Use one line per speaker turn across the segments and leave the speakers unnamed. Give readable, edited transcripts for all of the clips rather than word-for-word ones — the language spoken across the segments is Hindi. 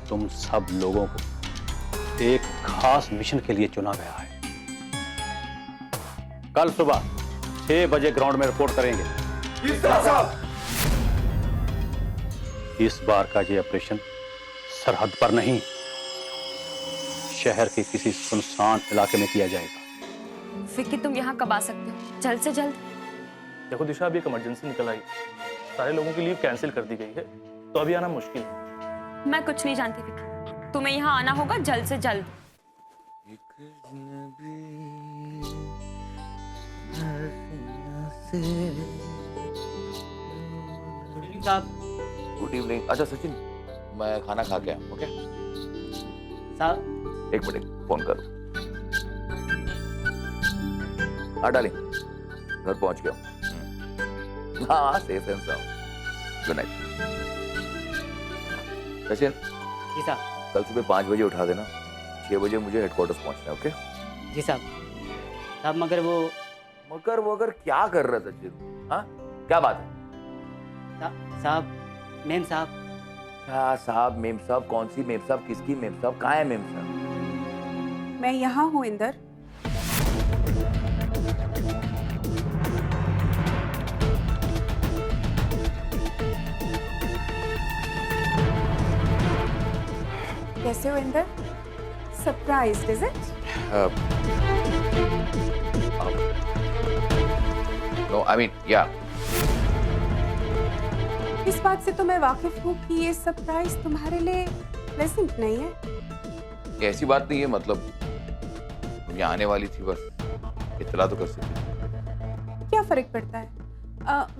तुम सब लोगों को एक खास मिशन के लिए चुना गया है। कल सुबह 6 बजे ग्राउंड में रिपोर्ट करेंगे। इस बार का ये ऑपरेशन सरहद पर नहीं, शहर के किसी सुनसान इलाके में किया जाएगा।
विक्की, तुम यहाँ कब आ सकते हो? जल्द से जल्द।
देखो दिशा, अभी एक इमरजेंसी निकल आई, सारे लोगों की लीव कैंसिल कर दी गई है, तो अभी आना मुश्किल है।
मैं कुछ नहीं जानती विक्की, तुम्हें यहाँ आना होगा जल्द से जल्द।
Good evening. अच्छा सचिन, मैं खाना खा के आया। ओके
साहब,
एक मिनट, फोन करो। हाँ डार्लिंग, घर पहुंच गया। हाँ safe and sound. Good night. Sachin,
ji साहब।
कल सुबह 5 बजे उठा देना, 6 बजे मुझे हेडक्वार्टर्स पहुंचना है। ओके
जी साहब। साहब मगर वो
अगर क्या कर रहा है सचिन? हाँ क्या बात है?
साहब, मेम साहब।
क्या साहब मेम साहब? कौन सी मेम साहब? किसकी मेम साहब? कहाँ है मेम साहब?
मैं यहाँ हूँ इंदर। कैसे हो Inder? Surprised is it?
No I mean yeah.
इस बात से तो मैं वाकिफ हूँ कि ये सरप्राइज तुम्हारे लिए प्लेजेंट नहीं है।
ऐसी बात नहीं है, मतलब तुम यहाँ आने वाली थी, बस इतना तो कर सकती।
क्या फर्क पड़ता है?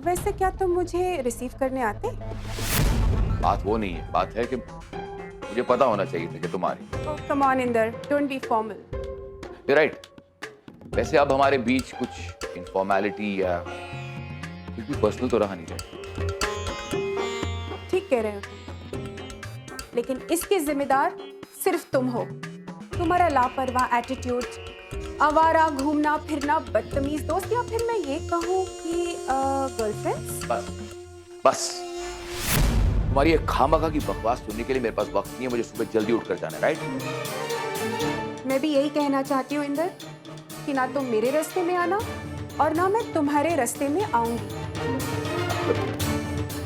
वैसे क्या तुम मुझे रिसीव करने आते?
बात वो नहीं है, बात है कि मुझे पता होना चाहिए था कि तुम आ रही।
Come on Inder, don't be formal.
You right. वैसे अब हमारे बीच कुछ इनफॉर्मेलिटी या कुछ भी पर्सनल तो रहा नहीं है।
ठीक कह रहे हो, लेकिन इसके जिम्मेदार सिर्फ तुम हो। तुम्हारा लापरवाह एटीट्यूड, आवारा घूमना फिरना, बदतमीज दोस्त, या फिर मैं ये कहूँ कि गर्लफ्रेंड्स।
बस तुम्हारी एक खामखा की बकवास सुनने के लिए मेरे पास वक्त नहीं है। मुझे सुबह जल्दी उठकर जाना है। राइट?
मैं भी यही कहना चाहती हूँ इंदर कि ना तुम मेरे रास्ते में आना और ना मैं तुम्हारे रास्ते में आऊंगी।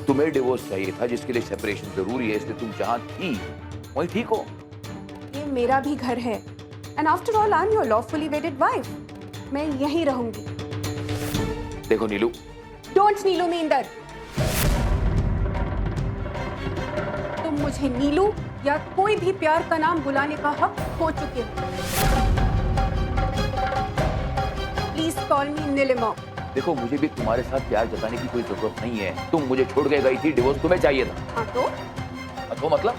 तुम्हें डिवोर्स चाहिए था, जिसके लिए सेपरेशन जरूरी है, इसलिए तुम जहां थी वहीं ठीक हो।
ये मेरा भी घर है, and after all I am your lawfully वेडेड wife. मैं यहीं रहूंगी।
देखो नीलू,
डोंट नीलू मी इंदर। तुम मुझे नीलू या कोई भी प्यार का नाम बुलाने का हक खो चुके हो। Please call me Neelima.
देखो मुझे भी तुम्हारे साथ प्यार जताने की कोई जरूरत नहीं है। तुम मुझे छोड़ के गई थी, डिवोर्स तुम्हें चाहिए था।
हाँ तो
मतलब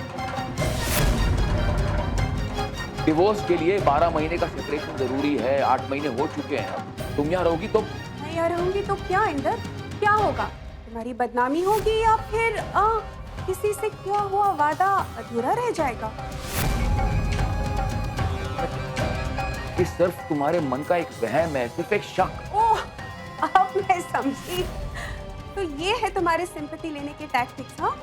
डिवोर्स के लिए 12 महीने का सेपरेशन जरूरी है। 8 महीने हो चुके हैं। अब तुम यहाँ रहोगी तो?
मैं यहाँ रहूंगी तो क्या इंदर, क्या होगा? तुम्हारी बदनामी होगी या फिर किसी से किया हुआ वादा अधूरा रह जाएगा?
ये सिर्फ तुम्हारे मन का एक वहम है, सिर्फ एक शक।
ओह, अब मैं समझी। तो ये है तुम्हारे सिंपैथी लेने के टैक्टिक्स, हाँ?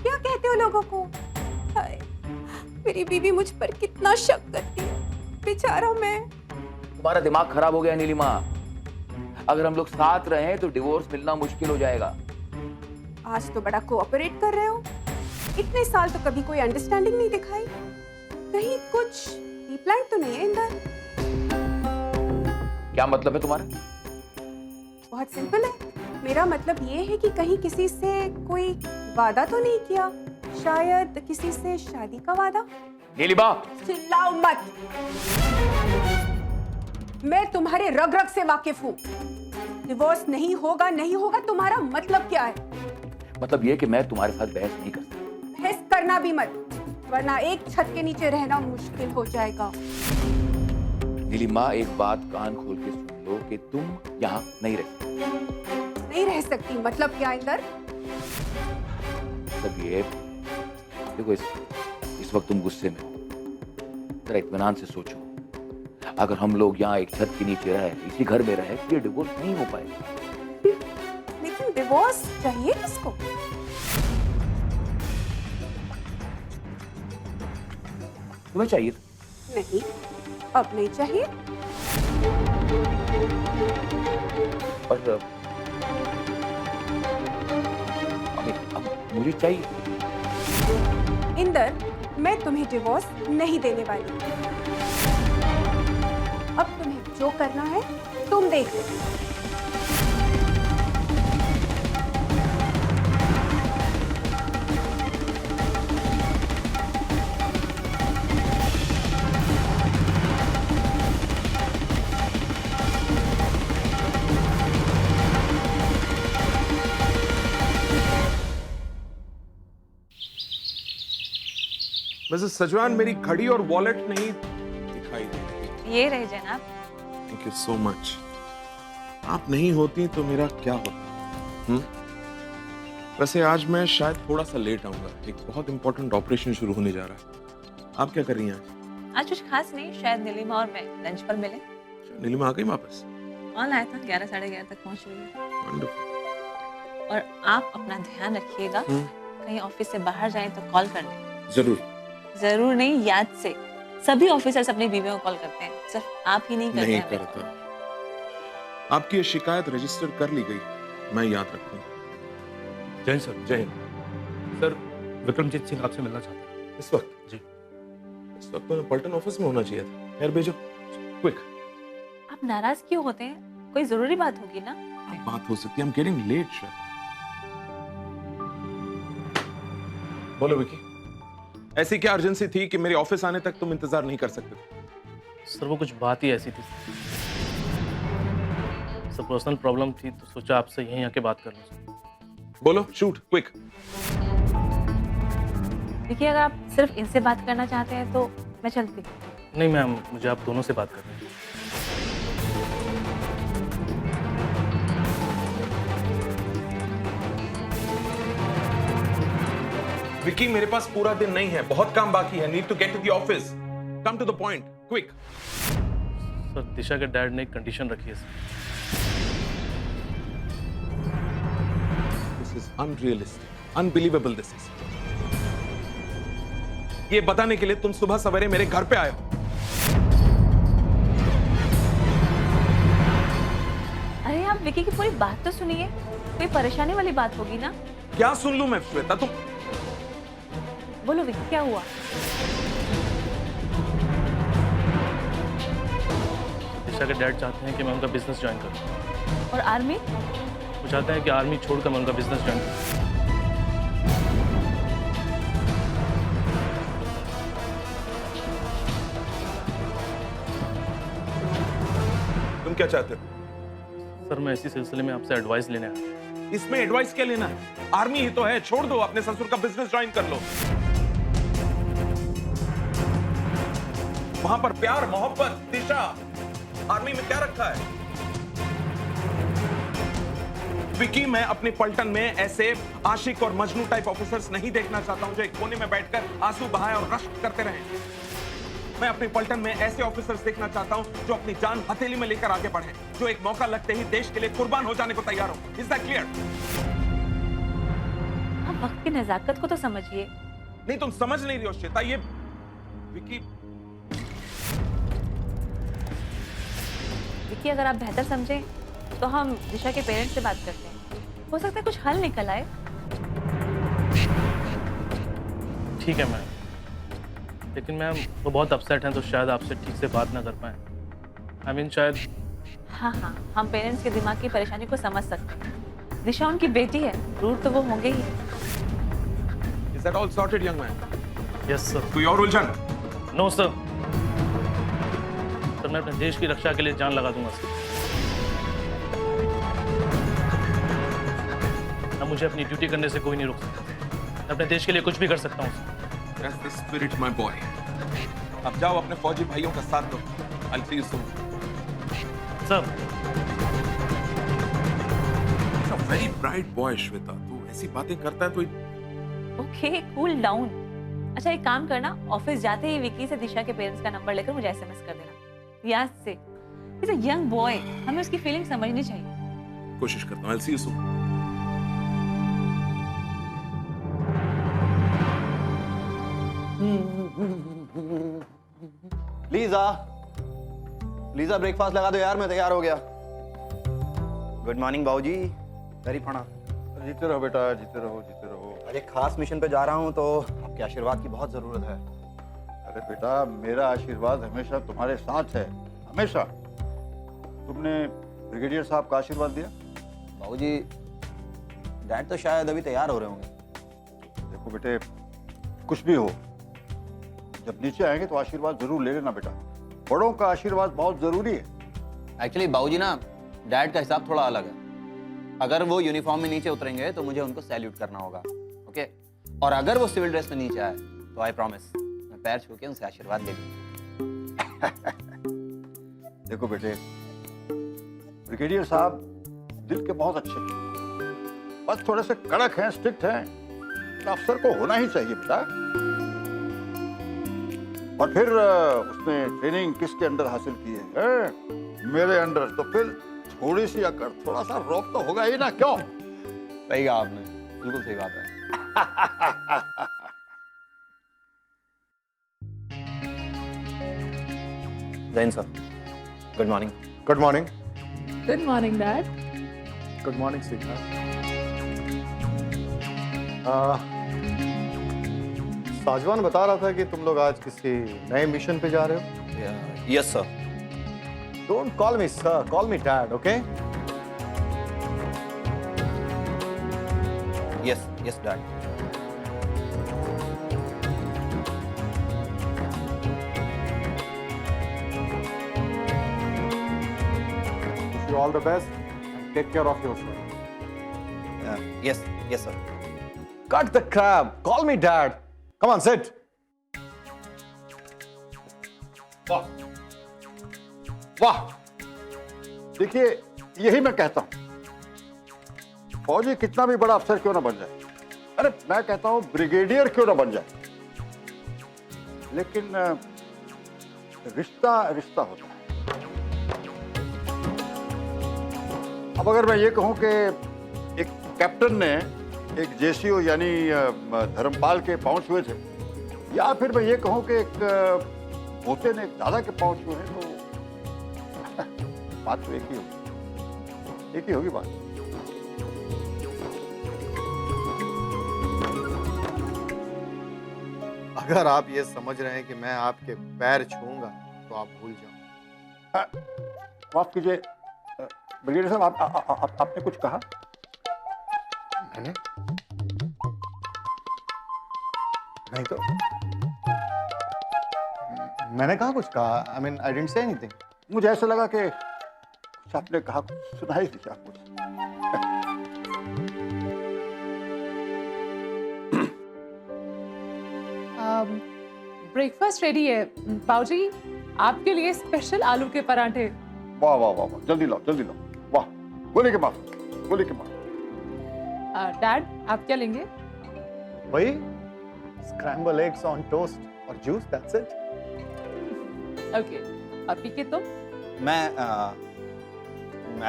क्या कहते हो लोगों को? हाय, मेरी बीवी मुझ पर कितना शक करती है, बेचारा मैं।
तुम्हारा दिमाग खराब हो गया नीलिमा। अगर हम लोग साथ रहे तो डिवोर्स मिलना मुश्किल हो जाएगा।
आज तो बड़ा कोऑपरेट कर रहे हो। इतने साल तो कभी कोई अंडरस्टैंडिंग नहीं दिखाई। कहीं कुछ प्री प्लान तो नहीं है इंदर?
क्या मतलब है तुम्हारा?
बहुत सिंपल है। मेरा मतलब ये है कि कहीं किसी से कोई वादा तो नहीं किया? शायद किसी से शादी का वादा?
नीलिमा,
चिल्लाओ मत। मैं तुम्हारे रग रग से वाकिफ हूँ। डिवोर्स नहीं होगा, नहीं होगा, तुम्हारा मतलब क्या है?
मतलब ये कि मैं तुम्हारे साथ बहस नहीं कर सकता।
बहस करना भी मत, वरना एक छत के नीचे रहना मुश्किल हो जाएगा।
नीलिमा, एक बात कान खोल के सुन लो कि तुम यहाँ नहीं
रह सकती। मतलब क्या इंदर?
मतलब ये, देखो इस वक्त तुम गुस्से में हो। जरा इत्मीनान से सोचो। अगर हम लोग यहाँ एक छत के नीचे रहे, इसी घर में रहे, ये डिवोर्स नहीं हो पाएगा।
लेकिन डिवोर्स चाहिए किसको?
तुम्हें चाहिए था।
नहीं, अब नहीं चाहिए।
और अब मुझे चाहिए।
इंदर, मैं तुम्हें डिवोर्स नहीं देने वाली। अब तुम्हें जो करना है तुम देख लो।
मिसेस सजवान, मेरी घड़ी और वॉलेट नहीं दिखाई दे रही।
ये रहे जनाब।
Thank you so much. आप नहीं होती तो मेरा क्या होता? वैसे आज मैं शायद थोड़ा सा लेट आऊंगा, एक बहुत इंपॉर्टेंट ऑपरेशन शुरू होने जा रहा है। आप क्या कर रही हैं आज?
आज कुछ खास नहीं, शायद नीलिमा और मैं लंच पर मिले।
नीलिमा आ गई वापस?
कॉल आया था, 11 साढ़े 11 तक पहुंच रही है।
वंडरफुल।
और आप अपना ध्यान रखिएगा, कहीं ऑफिस से बाहर जाएं तो कॉल कर लें।
जरूर।
जरूर नहीं, याद से। सभी ऑफिसर्स अपनी बीवियों को कॉल करते हैं, सिर्फ आप ही नहीं करते।
नहीं
हैं।
करता। आपकी ये शिकायत रजिस्टर कर ली गई, मैं याद रखूंगा।
जय सर।
जय हिंद।
सर, विक्रमजीत सिंह आपसे मिलना चाहते हैं।
इस वक्त?
जी।
इस वक्त तो पलटन ऑफिस में होना चाहिए था। खैर भेजो, क्विक।
आप नाराज क्यों होते हैं? कोई जरूरी बात होगी ना?
बात हो सकती है। I'm getting late, sir. बोलो विकी, ऐसी क्या अर्जेंसी थी कि मेरे ऑफिस आने तक तुम इंतजार नहीं कर सकते थे?
सर वो कुछ बात ही ऐसी थी सर, पर्सनल प्रॉब्लम थी तो सोचा आपसे यहीं आके बात कर लूं।
बोलो, शूट, क्विक।
देखिए, अगर आप सिर्फ इनसे बात करना चाहते हैं तो मैं चलती हूँ।
नहीं मैम, मुझे आप दोनों से बात करनी है।
विकी, मेरे पास पूरा दिन नहीं है, बहुत काम बाकी है। Need to get to the office. Come to the point, quick.
Sir, Disha के डैड ने एक कंडीशन रखी है sir.
This is unrealistic, unbelievable. This is, ये बताने के लिए तुम सुबह सवेरे मेरे घर पे आए हो।
अरे आप विकी की पूरी बात तो सुनिए, कोई परेशानी वाली बात होगी ना?
क्या सुन लूं मैं श्वेता? तुम
बोलो विकी, क्या हुआ?
दिशा के डैड चाहते हैं कि मैं उनका बिजनेस ज्वाइन करूं।
और आर्मी?
वो चाहते हैं कि आर्मी छोड़कर मैं उनका बिजनेस ज्वाइन करूं।
तुम क्या चाहते हो?
सर, मैं इसी सिलसिले में आपसे एडवाइस लेने आया।
इसमें एडवाइस क्या लेना है? आर्मी ही तो है, छोड़ दो, अपने ससुर का बिजनेस ज्वाइन कर लो। वहां पर प्यार, मोहब्बत, दिशा, आर्मी में क्या रखा है? विकी, मैं अपने पलटन में ऐसे आशिक और मजनू टाइप ऑफिसर्स नहीं देखना चाहता हूं जो एक कोने में बैठकर आंसू बहाए और रश्क करते रहें। मैं अपने पलटन में ऐसे ऑफिसर्स देखना चाहता हूं जो अपनी जान हथेली में लेकर आगे बढ़े, जो एक मौका लगते ही देश के लिए कुर्बान हो जाने को तैयार हो। Is that clear?
आप वक्त की नजाकत को तो समझिए।
नहीं, तुम समझ नहीं रही हो श्वेता। ये विकी,
विकी, अगर आप बेहतर समझें तो हम दिशा के पेरेंट्स से बात करते हैं, हो सकता है कुछ हल निकल आए।
ठीक है मैम, लेकिन मैम वो बहुत अपसेट हैं तो शायद आपसे ठीक से बात ना कर पाए। आई मीन शायद।
हाँ, हम पेरेंट्स के दिमाग की परेशानी को समझ सकते हैं। दिशा उनकी बेटी है, रूट तो वो होंगे ही।
Is that all sorted young man?
Yes sir.
कोई और उलझन?
No sir. सर, मैं अपने देश की रक्षा के लिए जान लगा दूंगा सर। अब मुझे अपनी ड्यूटी करने से कोई नहीं रोक सकता। मैं अपने देश के लिए कुछ भी कर सकता हूँ।
That's the spirit, my boy. अब जाओ, अपने फौजी भाइयों का साथ दो। I'll see you soon.
Sir,
He's a very bright boy, Shweta. तू ऐसी बातें करता है तो
ओके, कूल डाउन। अच्छा, एक काम करना, ऑफिस जाते ही विकी से दिशा के पेरेंट्स का नंबर लेकर मुझे एसएमएस कर देना। याद से, इज अ यंग बॉय, हमें उसकी फीलिंग समझनी चाहिए।
कोशिश करता हूँ। I'll see you soon.
Lisa breakfast लगा दो यार, मैं तैयार हो गया। गुड मॉर्निंग बाबूजी। वेरी प्रणाम।
जीते रहो बेटा, जीते रहो, जीते रहो।
अरे खास मिशन पे जा रहा हूँ तो आपके आशीर्वाद की बहुत जरूरत है।
अरे बेटा, मेरा आशीर्वाद हमेशा तुम्हारे साथ है, हमेशा। तुमने ब्रिगेडियर साहब का आशीर्वाद दिया?
बाबूजी, डैड तो शायद अभी तैयार हो रहे होंगे।
देखो बेटे, कुछ भी हो, जब नीचे आएंगे तो आशीर्वाद जरूर ले लेना बेटा। बड़ों का आशीर्वाद बहुत जरूरी है।
एक्चुअली बाबूजी ना, डैड का हिसाब थोड़ा अलग है। अगर वो यूनिफॉर्म में नीचे उतरेंगे तो मुझे उनको सैल्यूट करना होगा, ओके? और अगर वो सिविल ड्रेस में नीचे आए तो आई प्रॉमिस मैं पैर छू के उनसे आशीर्वाद ले लूंगा।
देखो बेटे, ब्रिगेडियर साहब दिल के बहुत अच्छे हैं, बस थोड़े से कड़क हैं, स्ट्रिक्ट हैं। तो अफसर को होना ही चाहिए बेटा। और फिर उसने ट्रेनिंग किसके अंडर हासिल की है? मेरे अंडर। तो फिर थोड़ी सी अकड़, थोड़ा सा रौब तो होगा ही ना, क्यों?
सही कहा आपने, बिल्कुल सही बात है। Jain sir, good morning.
Good morning.
Good morning dad.
Good morning Siddharth.
Sajwan बता रहा था कि तुम लोग आज किसी नए मिशन पे जा रहे हो।
Yes sir.
Don't call me sir, call me dad, okay?
Yes yes dad.
Wish you all the best and take care of yourself.
Yes yes sir.
Cut the crap, call me dad. Come on, sit.
वाह वाह, देखिए यही मैं कहता हूं, फौजी कितना भी बड़ा अफसर क्यों ना बन जाए, अरे मैं कहता हूं ब्रिगेडियर क्यों ना बन जाए, लेकिन रिश्ता रिश्ता होता है। अब अगर मैं ये कहूं कि एक कैप्टन ने एक जेसीओ यानी धर्मपाल के पांव छुए थे, या फिर मैं ये कहूं कि एक पोते ने एक दादा के पांव छुए हैं, तो बात तो एक ही होगी बात।
अगर आप ये समझ रहे हैं कि मैं आपके पैर छूंगा तो आप भूल जाओ।
माफ कीजिए ब्रिगेडियर साहब, आपने कुछ कहा?
मैंने नहीं तो, मैंने कहा कुछ कहा? I mean I didn't say anything.
मुझे ऐसा लगा कि कुछ आपने कहा, कुछ सुनाई दिया मुझे।
ब्रेकफास्ट रेडी है बाबूजी, आपके लिए स्पेशल आलू के पराठे।
वाह वाह वाह वाह, जल्दी लाओ जल्दी लाओ। वाह, गोली के माफ, गोली के माफ।
डैड आप क्या लेंगे?
वही स्क्रैम्बल एग्स ऑन टोस्ट और जूस, दैट्स इट।
ओके, अब पी के तुम?
मैं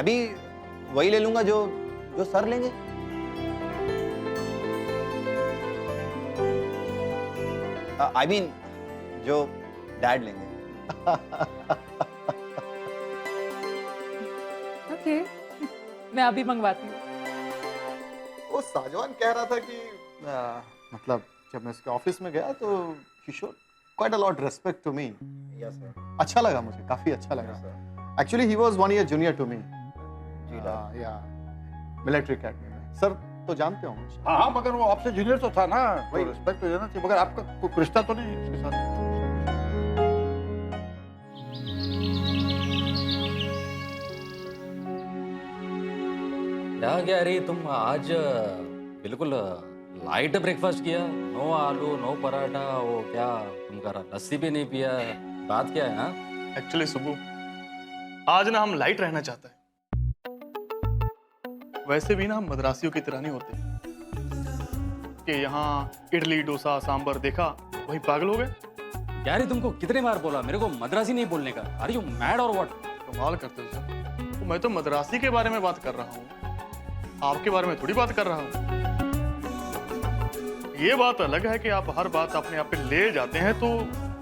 भी वही ले लूंगा जो सर लेंगे। आई मीन जो डैड लेंगे।
ओके, मैं अभी मंगवाती हूँ।
वो साजवान कह रहा था कि मतलब जब मैं उसके ऑफिस में गया तो he showed quite a lot respect to me.
Yes sir.
अच्छा लगा मुझे, काफी अच्छा लगा। Actually he was 1 year junior to me. Yeah, military academy में। सर तो जानते हो मुझे।
हाँ हाँ, मगर वो आपसे जूनियर तो था ना, तो रिस्पेक्ट तो देना चाहिए। मगर आपका कोई रिश्ता तो नहीं उसके साथ?
क्या कह रही तुम आज? बिल्कुल लाइट ब्रेकफास्ट किया, नो आलू नो पराठा, वो क्या तुम कह रहा लस्सी भी नहीं पिया, बात क्या है? हाँ
एक्चुअली सुबह आज ना हम लाइट रहना चाहते हैं। वैसे भी ना हम मद्रासियों की तरह नहीं होते कि यहाँ इडली डोसा सांबर देखा वही पागल हो गए।
यार तुमको कितने बार बोला मेरे को मद्रासी नहीं बोलने का? आर यू मैड और व्हाट?
कमाल करते हो सर। तो मैं तो मद्रासी के बारे में बात कर रहा हूँ, आपके बारे में थोड़ी बात कर रहा हूँ। ये बात अलग है कि आप हर बात अपने आप पे ले जाते हैं, तो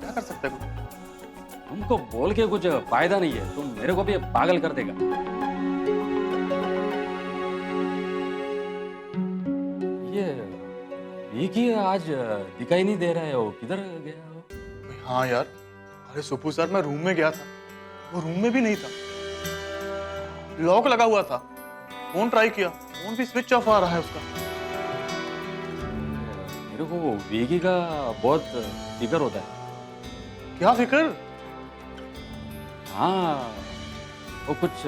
क्या कर सकते हो?
तुमको बोल के कुछ फायदा नहीं है, तुम मेरे को भी पागल कर देगा। ये विकी आज दिखाई नहीं दे रहा है, वो किधर गया हो?
हाँ यार, अरे सुप्पू सर मैं रूम में गया था, वो रूम में भी नहीं था, लॉक लगा हुआ था, फोन ट्राई किया, फोन भी स्विच ऑफ आ रहा है उसका।
मेरे को विकी का बहुत फिक्र होता है।
क्या फिक्र?
हाँ, वो कुछ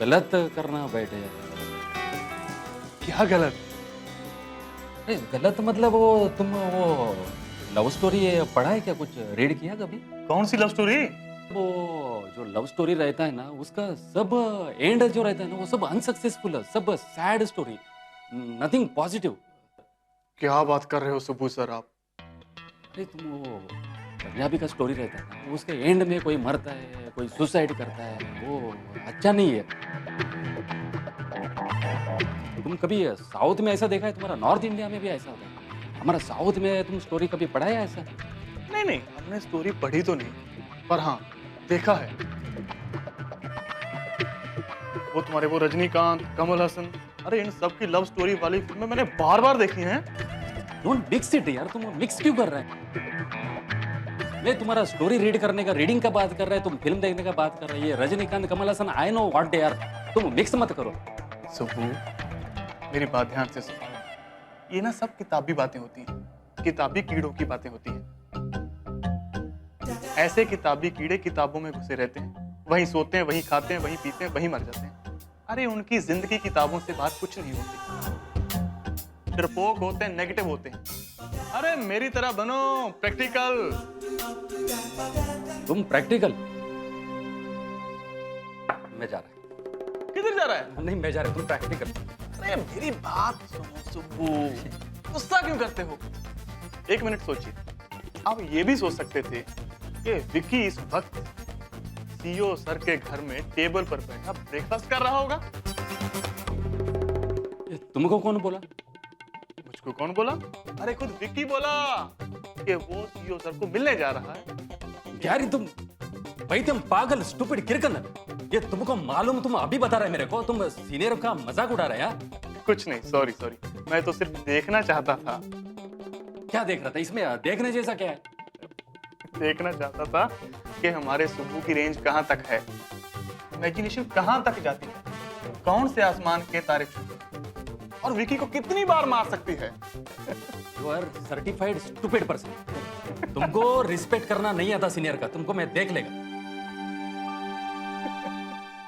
गलत करना बैठे हैं।
क्या गलत?
अरे गलत मतलब वो तुम वो लव स्टोरी पढ़ा है क्या, कुछ रीड किया कभी?
कौन सी लव स्टोरी?
वो जो लव स्टोरी रहता है ना, उसका सब एंड जो रहता है ना, वो सब अनसक्सेसफुल है, सब सैड स्टोरी, नथिंग पॉजिटिव।
क्या बात कर रहे हो सुप्पू सर आप?
अरे तुम वो पंजाबी का स्टोरी रहता है ना, उसके एंड में कोई मरता है, कोई सुसाइड करता है, वो अच्छा नहीं है। तुम कभी साउथ में ऐसा देखा है? तुम्हारा नॉर्थ इंडिया में भी ऐसा होता है, हमारा साउथ में तुम स्टोरी कभी पढ़ा है ऐसा?
नहीं नहीं, हमने स्टोरी पढ़ी तो नहीं, पर हाँ देखा है। वो तुम्हारे वो रजनीकांत, कमल हसन, अरे इन सब की लव स्टोरी वाली फिल्में मैंने बार बार देखी हैं।
डोंट मिक्स इट यार, तुम मिक्स क्यों कर रहे हैं? मैं तुम्हारा स्टोरी रीड करने का, रीडिंग का बात कर रहे हैं, तुम फिल्म देखने का बात कर रहे हैं। ये Rajinikanth, Kamal Haasan, I know what they are, तुम मिक्स मत करो।
सुप्पू मेरी बात ध्यान से सुनो, ये ना सब किताबी बातें होती हैं, किताबी कीड़ों की बातें होती हैं। ऐसे किताबी कीड़े किताबों में घुसे रहते हैं, वहीं सोते हैं, वहीं खाते हैं, वहीं पीते हैं, वहीं मर जाते हैं। अरे उनकी जिंदगी किताबों से बात कुछ नहीं होती, डरपोक होते हैं, नेगेटिव होते हैं। अरे मेरी तरह बनो, प्रैक्टिकल।
तुम प्रैक्टिकल? मैं जा रहा है।
किधर जा रहा है?
नहीं मैं जा रहा हूँ, तुम प्रैक्टिकल।
अरे मेरी बात सुनो सुप्पू, गुस्सा क्यों करते हो? एक मिनट सोचिए, आप ये भी सोच सकते थे कि विकी इस वक्त सीईओ सर के घर में टेबल पर बैठा ब्रेकफास्ट कर रहा होगा।
तुमको कौन बोला?
मुझको कौन बोला? अरे खुद विकी बोला कि वो सीईओ सर को मिलने जा रहा है।
यार तुम भाई, तुम पागल, स्टूपिड किरकन, ये तुमको मालूम, तुम अभी बता रहे मेरे को, तुम सीनियर का मजाक उड़ा रहे हैं?
कुछ नहीं, सॉरी सॉरी, मैं तो सिर्फ देखना चाहता था।
क्या देख रहा था इसमें? देखने जैसा क्या है?
देखना चाहता था कि हमारे सुब्बू की रेंज कहां तक है, इमेजिनेशन कहां तक जाती है, कौन से आसमान के तारे छूते हैं, और विकी को कितनी बार मार सकती है।
You are certified stupid person. तुमको रिस्पेक्ट करना नहीं आता सीनियर का, तुमको मैं देख लेगा।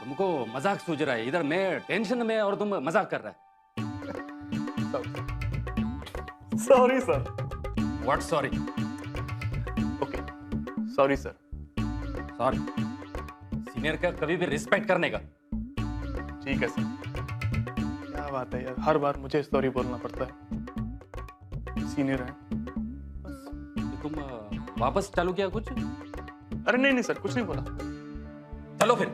तुमको मजाक सूझ रहा है, इधर मैं टेंशन में और तुम मजाक कर रहा है।
Sorry sir.
What sorry?
Okay sorry sir.
Sorry? Senior का कभी भी रिस्पेक्ट करने का।
ठीक है सर। क्या बात है यार, हर बार मुझे सॉरी बोलना पड़ता है, सीनियर है।
तुम वापस चालू किया कुछ?
अरे नहीं नहीं सर, कुछ नहीं बोला।
चलो फिर।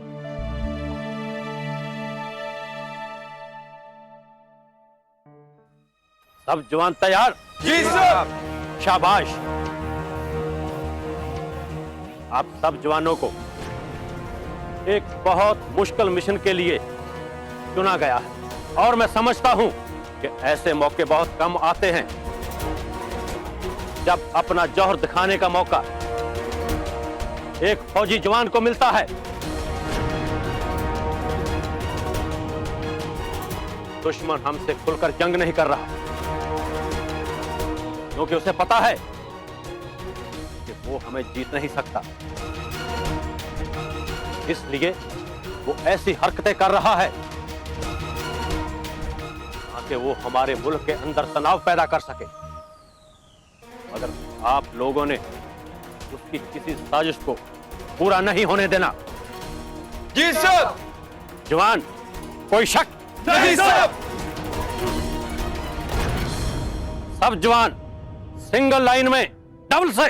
सब जवान तैयार?
जी सर।
शाबाश। आप सब जवानों को एक बहुत मुश्किल मिशन के लिए चुना गया है, और मैं समझता हूं कि ऐसे मौके बहुत कम आते हैं जब अपना जौहर दिखाने का मौका एक फौजी जवान को मिलता है। दुश्मन हमसे खुलकर जंग नहीं कर रहा, क्योंकि उसे पता है कि वो हमें जीत नहीं सकता। इसलिए वो ऐसी हरकतें कर रहा है ताकि वो हमारे मुल्क के अंदर तनाव पैदा कर सके। अगर आप लोगों ने उसकी किसी साजिश को पूरा नहीं होने देना।
जी सर।
जवान, कोई शक?
नहीं सर।
सब जवान सिंगल लाइन में डबल से।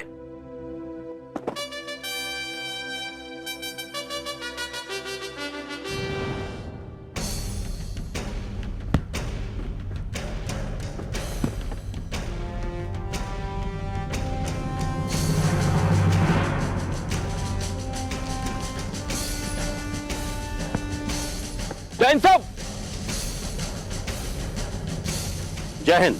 जैन साहब, जय हिंद।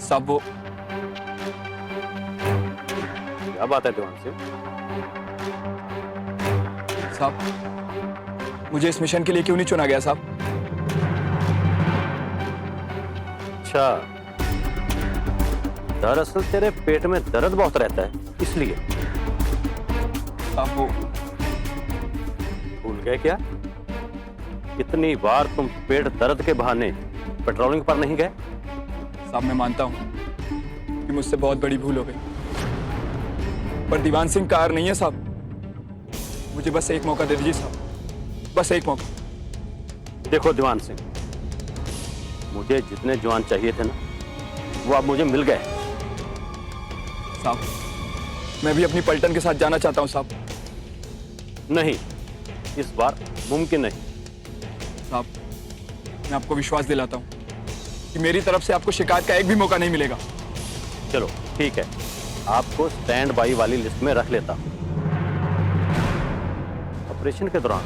साहब वो
क्या बात है दीवान सिंह?
साहब मुझे इस मिशन के लिए क्यों नहीं चुना गया साहब?
अच्छा, दरअसल तेरे पेट में दर्द बहुत रहता है, इसलिए।
साहब वो
भूल गए क्या? कितनी बार तुम पेट दर्द के बहाने पेट्रोलिंग पर नहीं गए?
साहब मैं मानता हूं कि मुझसे बहुत बड़ी भूल हो गई, पर दीवान सिंह का हार नहीं है साहब। मुझे बस एक मौका दे दीजिए साहब, बस एक मौका।
देखो दीवान सिंह, मुझे जितने जवान चाहिए थे ना, वो अब मुझे मिल गए।
साहब मैं भी अपनी पलटन के साथ जाना चाहता हूं साहब।
नहीं, इस बार मुमकिन नहीं।
साहब मैं आपको विश्वास दिलाता हूं कि मेरी तरफ से आपको शिकायत का एक भी मौका नहीं मिलेगा।
चलो ठीक है, आपको स्टैंड बाई वाली लिस्ट में रख लेता हूं। ऑपरेशन के दौरान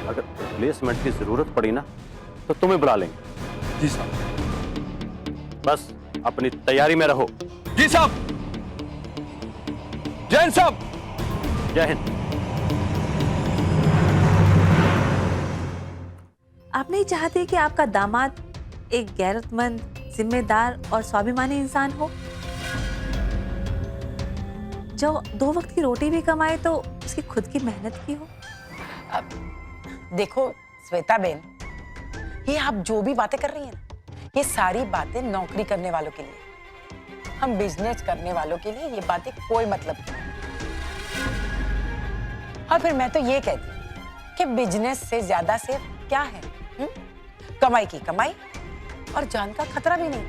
अगर रिप्लेसमेंट की जरूरत पड़ी ना, तो तुम्हें बुला लेंगे।
जी साहब।
बस अपनी तैयारी में रहो।
जी साहब। जैन साहब।
जय हिंद।
आप नहीं चाहते कि आपका दामाद एक गैरतमंद, जिम्मेदार और स्वाभिमानी इंसान हो, जो 2 वक्त की रोटी भी कमाए तो उसकी खुद की मेहनत की हो?
अब देखो श्वेता बेन, ये आप जो भी बातें कर रही हैं ना, ये सारी बातें नौकरी करने वालों के लिए। हम बिजनेस करने वालों के लिए ये बातें कोई मतलब नहीं। और फिर मैं तो ये कहती हूँ कि बिजनेस से ज्यादा सेफ क्या है? कमाई की कमाई और जान का खतरा भी नहीं।